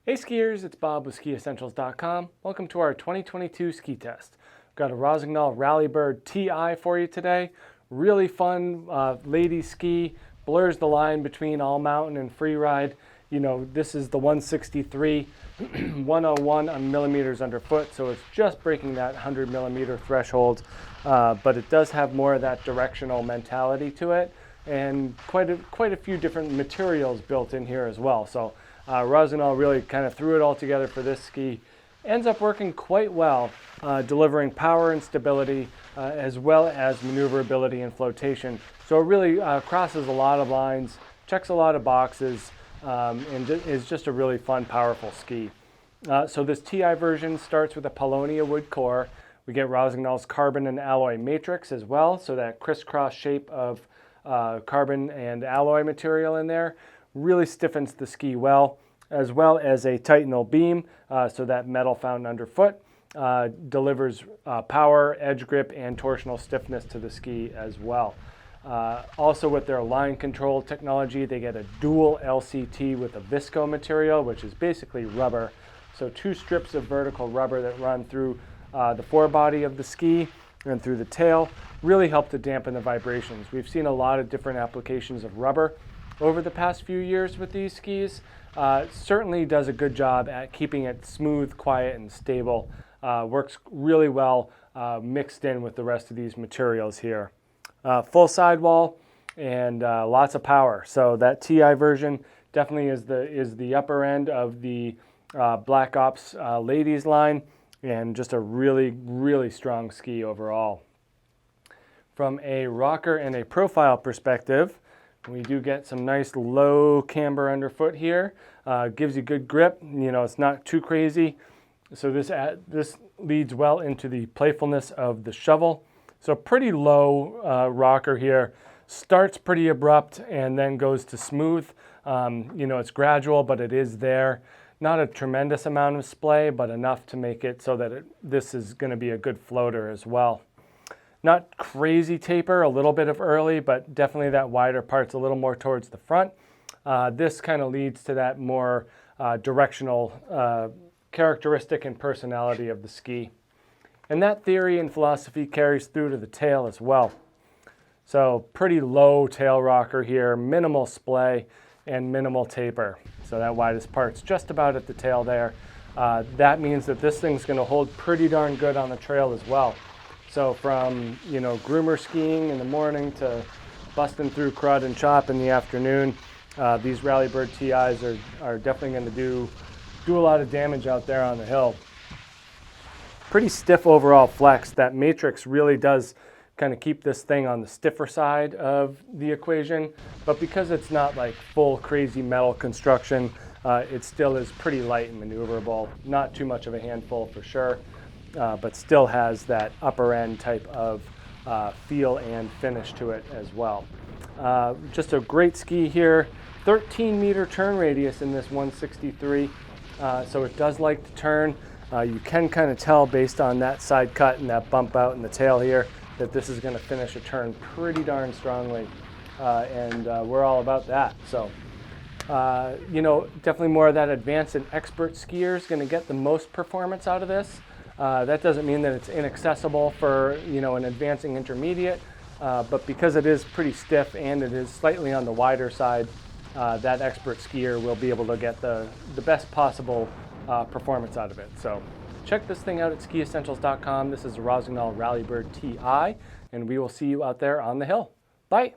Hey skiers, it's Bob with SkiEssentials.com. Welcome to our 2022 ski test. We've got a Rossignol Rallybird TI for you today. Really fun ladies ski, blurs the line between all mountain and free ride. You know, this is the 163, 101 on millimeters underfoot, so it's just breaking that 100 millimeter threshold, but it does have more of that directional mentality to it, and quite a few different materials built in here as well. So Rossignol really kind of threw it all together for this ski. Ends up working quite well, delivering power and stability, as well as maneuverability and flotation. So it really crosses a lot of lines, checks a lot of boxes, and is just a really fun, powerful ski. So this TI version starts with a Paulownia wood core. We get Rossignol's carbon and alloy matrix as well, so that crisscross shape of carbon and alloy material in there really stiffens the ski well, as well as a Titanal beam, so that metal found underfoot delivers power, edge grip, and torsional stiffness to the ski as well. Also with their line control technology, they get a dual LCT with a visco material, which is basically rubber. So two strips of vertical rubber that run through the forebody of the ski and through the tail really help to dampen the vibrations. We've seen a lot of different applications of rubber over the past few years with these skis. Certainly does a good job at keeping it smooth, quiet, and stable. Works really well mixed in with the rest of these materials here. Full sidewall and lots of power. So that TI version definitely is the upper end of the BLACKOPS ladies line, and just a really strong ski overall. From a rocker and a profile perspective, we do get some nice low camber underfoot here. Gives you good grip. You know, it's not too crazy. So this leads well into the playfulness of the shovel. So pretty low rocker here. Starts pretty abrupt and then goes to smooth. You know, it's gradual, but it is there. Not a tremendous amount of splay, but enough to make it so that this is going to be a good floater as well. Not crazy taper, a little bit of early, but definitely that wider part's a little more towards the front. This kind of leads to that more directional characteristic and personality of the ski. And that theory and philosophy carries through to the tail as well. So pretty low tail rocker here, minimal splay and minimal taper. So that widest part's just about at the tail there. That means that this thing's going to hold pretty darn good on the trail as well. So from, you know, groomer skiing in the morning to busting through crud and chop in the afternoon, these Rallybird TIs are definitely going to do a lot of damage out there on the hill. Pretty stiff overall flex. That matrix really does kind of keep this thing on the stiffer side of the equation, but because it's not like full crazy metal construction, it still is pretty light and maneuverable. Not too much of a handful for sure. But still has that upper end type of feel and finish to it as well. Just a great ski here. 13-meter turn radius in this 163, so it does like to turn. You can kind of tell based on that side cut and that bump out in the tail here that this is going to finish a turn pretty darn strongly, and we're all about that. So, you know, definitely more of that advanced and expert skier is going to get the most performance out of this. That doesn't mean that it's inaccessible for, you know, an advancing intermediate, but because it is pretty stiff and it is slightly on the wider side, that expert skier will be able to get the best possible performance out of it. So check this thing out at SkiEssentials.com. This is a Rossignol Rallybird TI, and we will see you out there on the hill. Bye!